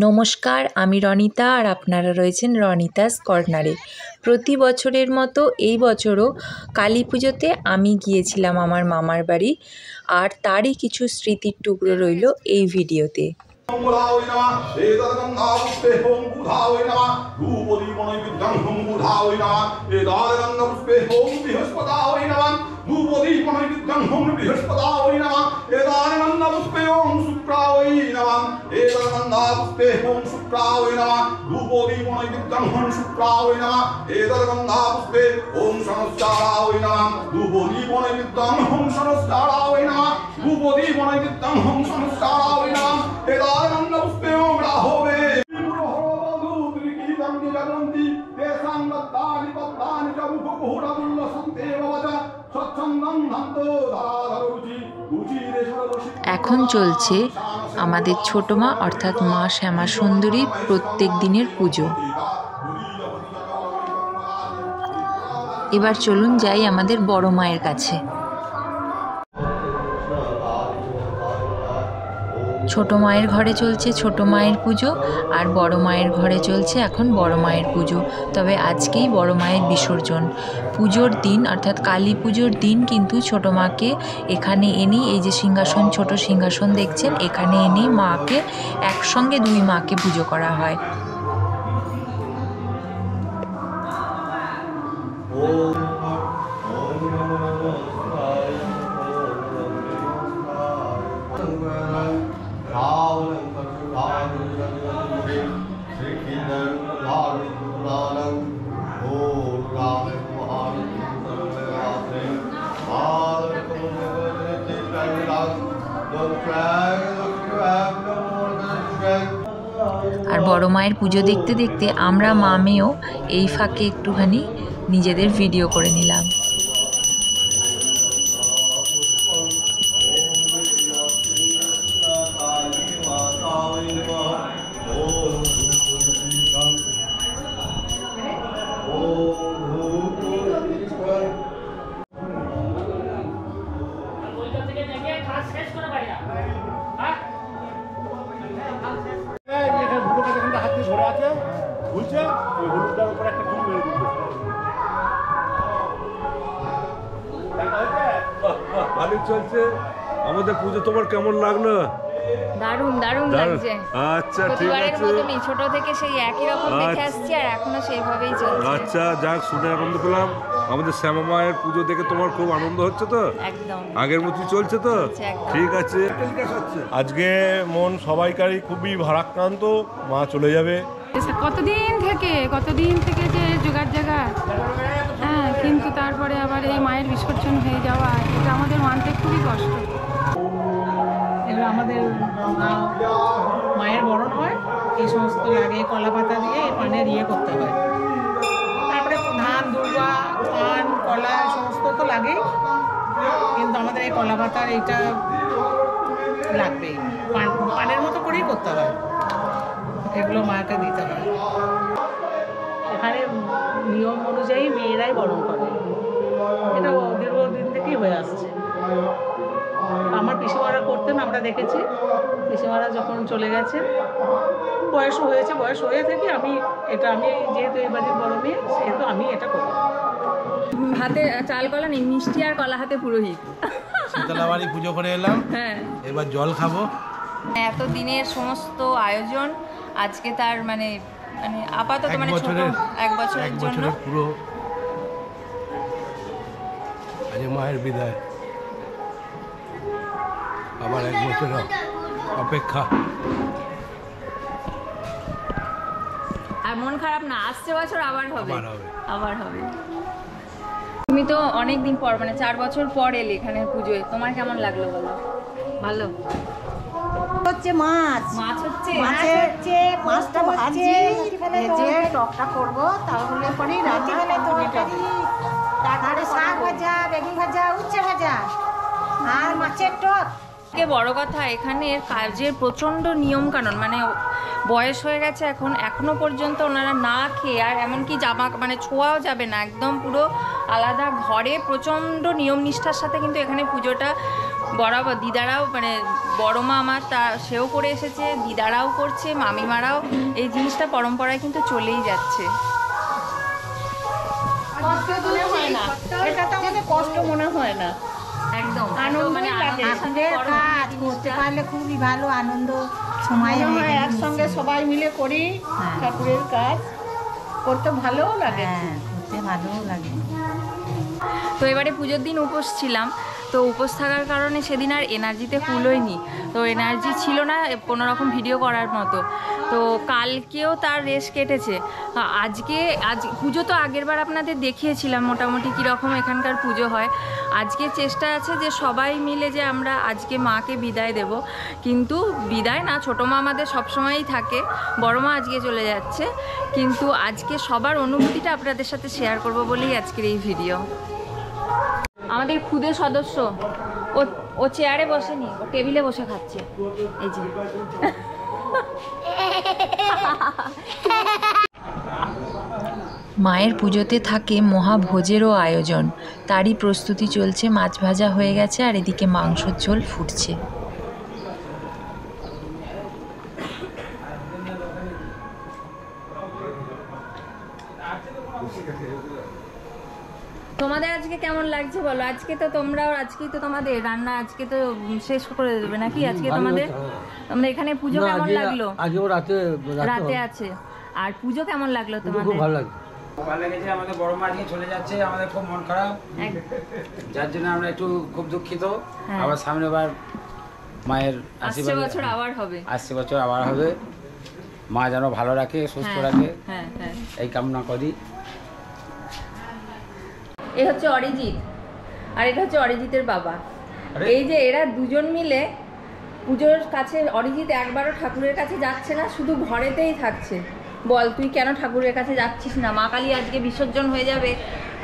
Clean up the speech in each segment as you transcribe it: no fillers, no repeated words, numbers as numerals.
নমস্কার, আমি রনিতা আর আপনারা রয়েছেন রনিতাস কর্নারে। প্রতি বছরের মতো এই বছরও কালী পুজোতে আমি গিয়েছিলাম আমার মামার বাড়ি, আর তারই কিছু স্মৃতির টুকরো রইল এই ভিডিওতে। এখন চলছে আমাদের ছোট মা অর্থাৎ মা শ্যামা সুন্দরীর প্রত্যেক দিনের পুজো। এবার চলুন যাই আমাদের বড় মায়ের কাছে। ছোট মায়ের ঘরে চলছে ছোট মায়ের পুজো, আর বড় মায়ের ঘরে চলছে এখন বড় মায়ের পুজো। তবে আজকেই বড় মায়ের বিসর্জন। পুজোর দিন অর্থাৎ কালী পুজোর দিন কিন্তু ছোট মাকে এখানে এনেই, এই যে সিংহাসন, ছোট সিংহাসন দেখছেন, এখানে এনেই মাকে একসঙ্গে দুই মাকে পুজো করা হয়। আর বড় মায়ের পুজো দেখতে দেখতে আমরা মা মেয়েও এই ফাঁকে একটুখানি নিজেদের ভিডিও করে নিলাম। চলছে আমাদের পুজো, তোমার কেমন লাগলো? দারুণ দারুণ লাগছে। আচ্ছা ঠিক আছে, ছোট থেকে সেই একই রকম দেখে আসছি আর এখনো সেইভাবেই চলছে। আচ্ছা যাক, শুনে আনন্দ পেলাম। আমাদের শ্যামা মায়ের পুজো দেখে তোমার খুব আনন্দ হচ্ছে তো? একদম আগের মতোই চলছে তো? ঠিক আছে। আজকে মন সবাইকারই খুবই ভারাক্রান্ত, মা চলে যাবে। কতদিন থেকে যে জোগাড় জায়গা, হ্যাঁ, কিন্তু তারপরে আবার এই মায়ের বিসর্জন হয়ে যাওয়া, এটা আমাদের মানতে খুবই কষ্ট। এবার আমাদের মায়ের বরণ হয়, এই সমস্ত লাগে, কলা পাতা দিয়ে পানের করতে হয়। তারপরে ধান, দুর্বা, পান, কলা সমস্ত তো লাগেই, কিন্তু আমাদের এই কলা পাতার এইটা লাগবেই, পানের মতো করেই করতে হয়, এগুলো মাকে দিতে হয়। এখানে নিয়ম অনুযায়ী মেয়েরাই বরণ করে, এটা দীর্ঘদিন থেকেই হয়ে আসছে। আমার পিসিমারা করতেন, আমরা দেখেছি। পিসিমারা যখন চলে গেছে, বয়স হয়ে থেকে আমি যেহেতু এই বাড়ির বড় মেয়ে, সেহেতু আমি এটা করি। হাতে চাল কলা নেই, মিষ্টি আর কলা হাতে পুরোহিত। শীতলা বাড়ি পুজো করে এলাম, হ্যাঁ, এবার জল খাবো। এত দিনের সমস্ত আয়োজন আজকে তার মানে আপাতত এক বছরের জন্য পুরো আজ মায়ের বিদায়, আবার এক বছর অপেক্ষা। আর মন খারাপ না, আসছে বছর আবার হবে। তুমি তো অনেকদিন পর, 4 বছর পর এলে এখানে পুজোয়, তোমার কেমন লাগলো বলো? ভালো হচ্ছে মাছ হচ্ছে মাছটা ভাজি ভেজে টকটা করবো, তাহলে পরেই রাতে তারপরে শাক ভাজা, বেগুন ভাজা, উচ্ছে ভাজা আর মাছের টক। বড় কথা এখানের কাজের প্রচণ্ড নিয়ম কানুন, বয়স হয়ে গেছে এখন, এখনো পর্যন্ত ওনারা না খেয়ে, আর এমনকি জামা ছোঁয়াও যাবে না, একদম পুরো আলাদা ঘরে প্রচণ্ড নিয়ম নিষ্ঠার সাথে কিন্তু এখানে পুজোটা বরাবর দিদারাও মানে বড় মা আমার সেও করে এসেছে, দিদারাও করছে, মামিমারাও, এই জিনিসটা পরম্পরায় কিন্তু চলেই যাচ্ছে। এটা তো আমাদের কষ্ট মনে হয় না, একদম মানে ঠাকুরের কাজ করতে পারলে খুবই ভালো, আনন্দ সময় হয় একসঙ্গে সবাই মিলে করি ঠাকুরের কাজ করতে ভালোও লাগে। হ্যাঁ, করতে ভালোও লাগে। তো এবারে পুজোর দিন উপোস ছিলাম, তো উপোস থাকার কারণে সেদিন আর এনার্জিতে কুলোয়নি, তো এনার্জি ছিল না কোনো রকম ভিডিও করার মতো। তো কালকেও তার রেশ কেটেছে। আজ পুজো তো আগেরবার আপনাদের দেখিয়েছিলাম মোটামুটি কীরকম এখানকার পুজো হয়। আজকে চেষ্টা আছে যে সবাই মিলে যে আমরা আজকে মাকে বিদায় দেব, কিন্তু বিদায় না, ছোটো মা আমাদের সবসময়ই থাকে, বড় মা আজকে চলে যাচ্ছে, কিন্তু আজকে সবার অনুভূতিটা আপনাদের সাথে শেয়ার করব বলেই আজকের এই ভিডিও। আমাদের খুদে সদস্য ও চেয়ারে বসেনি, ও টেবিলে বসে খাচ্ছে, এই যে। মায়ের পুজোতে থাকে মহাভোজেরও আয়োজন, তারই প্রস্তুতি চলছে। মাছ ভাজা হয়ে গেছে আর এদিকে মাংসর ঝোল ফুটছে। তোমাদের আজকে কেমন লাগছে বলো? আজকেই তো তোমাদের রান্না আজকে তো শেষ করে দেবে নাকি? আজকে তোমাদের এখানে পুজো কেমন লাগলো? আজকে রাতে আছে। আর পুজো কেমন লাগলো তোমাদের? খুব ভালো লাগছে। ভালো লেগেছে। আমাদের বড় মা আজকে চলে যাচ্ছে, আমাদের খুব মন খারাপ, যার জন্য আমরা একটু খুব দুঃখিত। আবার সামনে বার মায়ের আসছে বছর আবার হবে, আসছে বছর আবার হবে। মা যেন ভালো রাখে, সুস্থ রাখে, এই কামনা করি। এই হচ্ছে অরিজিৎ, আর এটা হচ্ছে অরিজিতের বাবা। এই যে এরা দুজন মিলে পুজোর কাছে, অরিজিৎ একবারও ঠাকুরের কাছে যাচ্ছে না, শুধু ঘরেতেই থাকছে। বল তুই কেন ঠাকুরের কাছে যাচ্ছিস না? মা কালী আজকে বিসর্জন হয়ে যাবে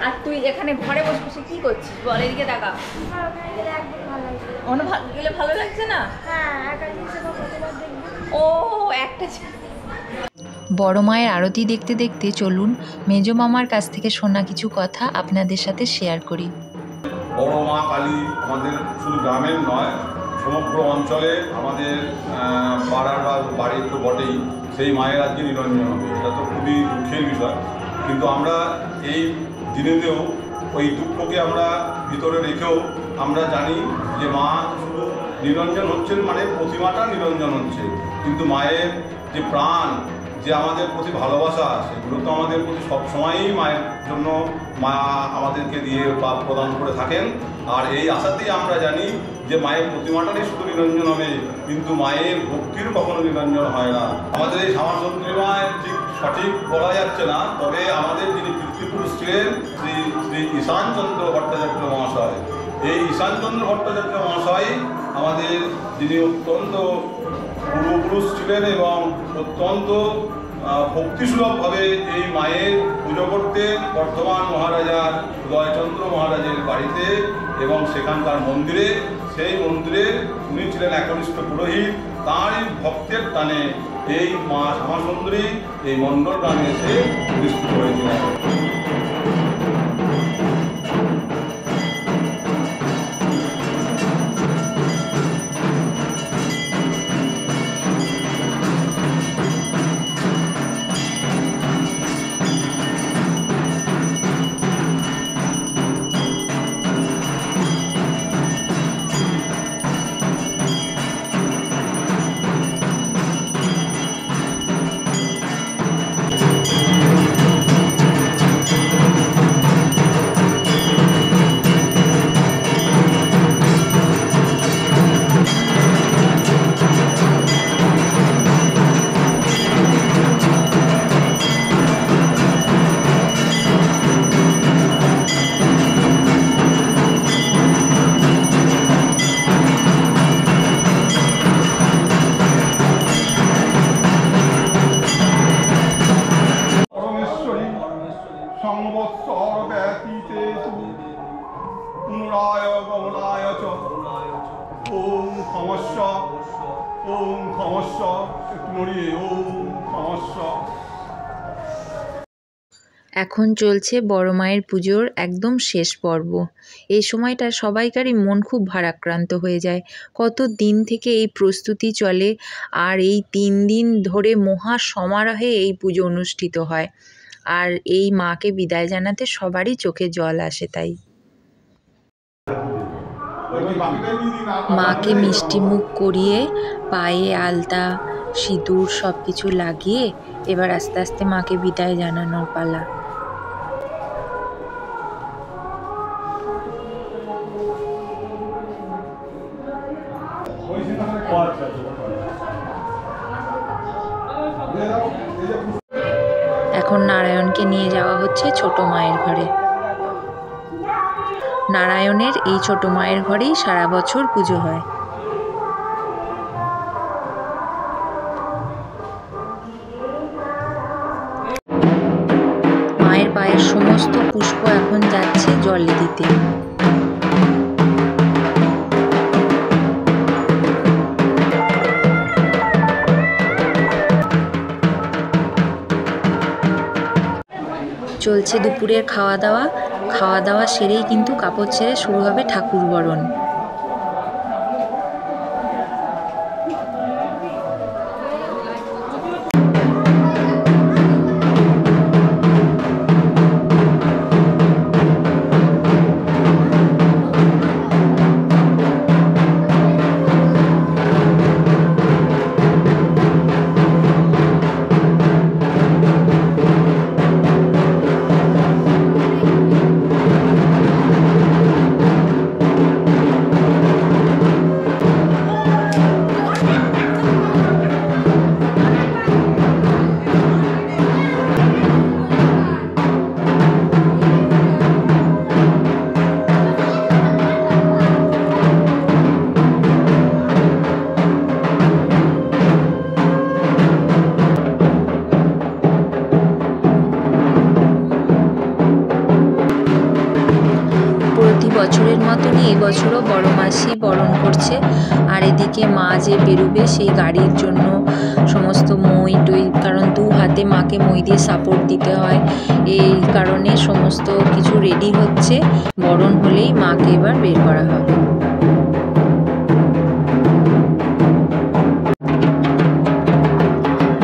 আর তুই এখানে ঘরে বসে বসে কি করছিস? বল, এদিকে টাকা। গেলে ভালো লাগছে না? ও একটা বড় মায়ের আরতি দেখতে দেখতে চলুন মেজো মামার কাছ থেকে শোনা কিছু কথা আপনাদের সাথে শেয়ার করি। বড় মা কালী আমাদের শুধু গ্রামের নয়, সমগ্র অঞ্চলে আমাদের পাড়ার বা বাড়ির তো বটেই, সেই মায়ের আজকে নিরঞ্জন হবে। এটা তো খুবই দুঃখের বিষয়, কিন্তু আমরা এই দিনেতেও ওই দুঃখকে আমরা ভিতরে রেখেও আমরা জানি যে মা শুধু নিরঞ্জন হচ্ছেন মানে প্রতিমাটা নিরঞ্জন হচ্ছে, কিন্তু মায়ের যে প্রাণ, যে আমাদের প্রতি ভালোবাসা, সেগুলো তো আমাদের প্রতি সবসময়ই মায়ের জন্য মা আমাদেরকে দিয়ে বা প্রদান করে থাকেন। আর এই আশাতেই আমরা জানি যে মায়ের প্রতিমাটারই শুধু নিরঞ্জন হবে, কিন্তু মায়ের ভক্তির কখনো নিরঞ্জন হয় না। আমাদের এই শ্যামাসুন্দরী মায়ের ঠিক সঠিক বলা যাচ্ছে না, তবে আমাদের যিনি পিতৃপুরুষ ছিলেন শ্রী শ্রী ঈশানচন্দ্র ভট্টাচার্য মহাশয়, এই ঈশানচন্দ্র ভট্টাচার্য মহাশয় আমাদের যিনি অত্যন্ত পূর্বপুরুষ ছিলেন এবং অত্যন্ত ভক্তিসুলভভাবে এই মায়ের পুজো করতেন বর্ধমান মহারাজার উদয়চন্দ্র মহারাজের বাড়িতে এবং সেখানকার মন্দিরে। সেই মন্দিরে উনি ছিলেন একনিষ্ঠ পুরোহিত, তাঁরই ভক্তের টানে এই মা শ্যামাসুন্দরী এই মণ্ডল গ্রামে এসে প্রতিষ্ঠিত হয়েছিলেন। এখন চলছে বড় মায়ের পুজোর একদম শেষ পর্ব। এই সময়টা সবাইকারই মন খুব ভারাক্রান্ত হয়ে যায়। কত দিন থেকে এই প্রস্তুতি চলে, আর এই 3 দিন ধরে মহা সমারোহে এই পুজো অনুষ্ঠিত হয়। আর এই মাকে বিদায় জানাতে সবারই চোখে জল আসে। তাই মাকে মিষ্টি মুখ করিয়ে পায়ে আলতা, সিঁদুর সব কিছু লাগিয়ে এবার আস্তে আস্তে মাকে বিদায় জানানোর পালা। এখন নারায়ণকে নিয়ে যাওয়া হচ্ছে ছোট মায়ের ঘরে। নারায়ণের এই ছোট মায়ের ঘরেই সারা বছর পুজো হয়। মায়ের পায়ের সমস্ত পুষ্প এখন যাচ্ছে জলে দিতে। চলছে দুপুরের খাওয়া দাওয়া সেরেই কিন্তু কাপড় ছেড়ে শুরু হবে ঠাকুর বরণ। বছরের মতনই এবছরও বড় মাসি বরণ করছে। আর এদিকে মা যে বেরোবে সেই গাড়ির জন্য সমস্ত মই টই, কারণ 2 হাতে মাকে মই দিয়ে সাপোর্ট দিতে হয়, এই কারণে সমস্ত কিছু রেডি হচ্ছে। বরণ হলেই মাকে এবার বের করা হবে।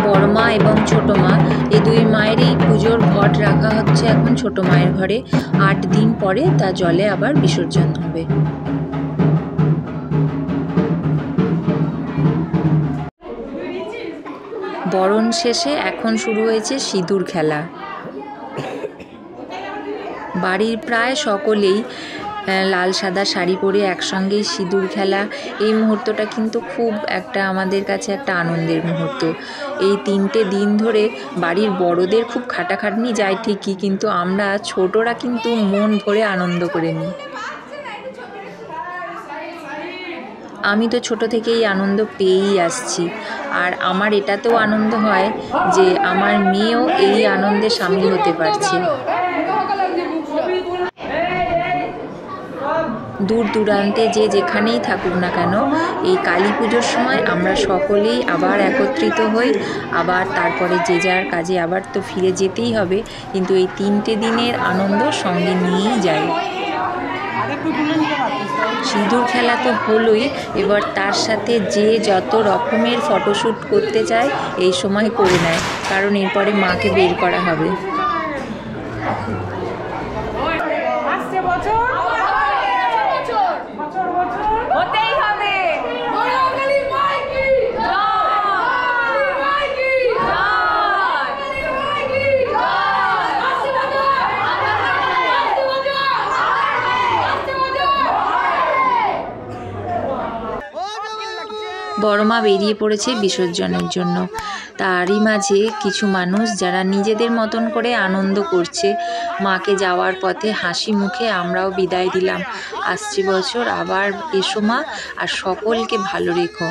বড় মা এবং ছোট মা এই 2 মায়েরই পুজোর ঘট রাখা হচ্ছে এখন ছোট মায়ের ঘরে। 8 দিন পরে তা জলে আবার বিসর্জন হবে। বরণ শেষে এখন শুরু হয়েছে সিঁদুর খেলা। বাড়ির প্রায় সকলেই লাল সাদা শাড়ি পরে একসঙ্গেই সিঁদুর খেলা। এই মুহূর্তটা কিন্তু খুব একটা আমাদের কাছে একটা আনন্দের মুহূর্ত। এই 3টে দিন ধরে বাড়ির বড়দের খুব খাটাখাটনি যায় ঠিকই, কিন্তু আমরা ছোটরা কিন্তু মন ভরে আনন্দ করে নিই। আমি তো ছোট থেকেই আনন্দ পেয়েই আসছি, আর আমার এটাতেও আনন্দ হয় যে আমার মেয়েও এই আনন্দে সামিল হতে পারছে। দূর দূরান্তে যে যেখানেই থাকুক না কেন, এই কালী পুজোর সময় আমরা সকলেই আবার একত্রিত হই। আবার তারপরে যে যার কাজে আবার তো ফিরে যেতেই হবে, কিন্তু এই 3টে দিনের আনন্দ সঙ্গে নিয়েই যাই। সিঁদুর খেলা তো হলোই, এবার তার সাথে যে যত রকমের ফটোশ্যুট করতে চায় এই সময় করে নেয়, কারণ এরপরে মাকে বের করা হবে। বড় মা বেরিয়ে পড়েছে বিসর্জনের জন্য। তারই মাঝে কিছু মানুষ যারা নিজেদের মতন করে আনন্দ করছে। মাকে যাওয়ার পথে হাসি মুখে আমরাও বিদায় দিলাম। আসছে বছর আবার এসো মা, আর সকলকে ভালো রেখো।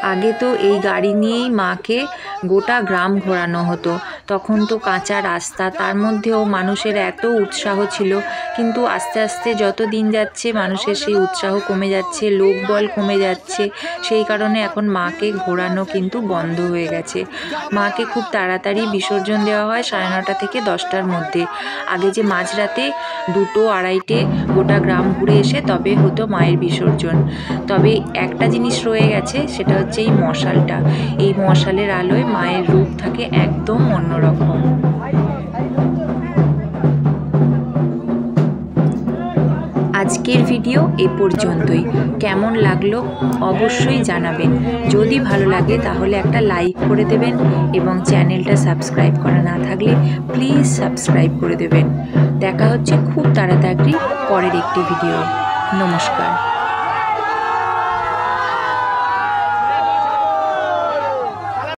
আগে তো এই গাড়ি নিয়েই মাকে গোটা গ্রাম ঘোরানো হতো। তখন তো কাঁচা রাস্তা, তার মধ্যেও মানুষের এত উৎসাহ ছিল। কিন্তু আস্তে আস্তে যত দিন যাচ্ছে মানুষের সেই উৎসাহ কমে যাচ্ছে, লোকবল কমে যাচ্ছে। সেই কারণে এখন মাকে ঘোরানো কিন্তু বন্ধ হয়ে গেছে। মাকে খুব তাড়াতাড়ি বিসর্জন দেওয়া হয় 9:30 থেকে 10টার মধ্যে। আগে যে মাঝরাতে 2টো 2:30টে গোটা গ্রাম ঘুরে এসে তবে হতো মায়ের বিসর্জন। তবে একটা জিনিস রয়ে গেছে, সেটা হচ্ছে এই মশালটা। এই মশালের আলোয় মায়ের রূপ থাকে একদম অন্যরকম। আজকের ভিডিও এ পর্যন্তই। কেমন লাগলো অবশ্যই জানাবেন। যদি ভালো লাগে তাহলে একটা লাইক করে দেবেন এবং চ্যানেলটা সাবস্ক্রাইব করা না থাকলে প্লিজ সাবস্ক্রাইব করে দেবেন। দেখা হচ্ছে খুব তাড়াতাড়ি পরের একটি ভিডিও। নমস্কার।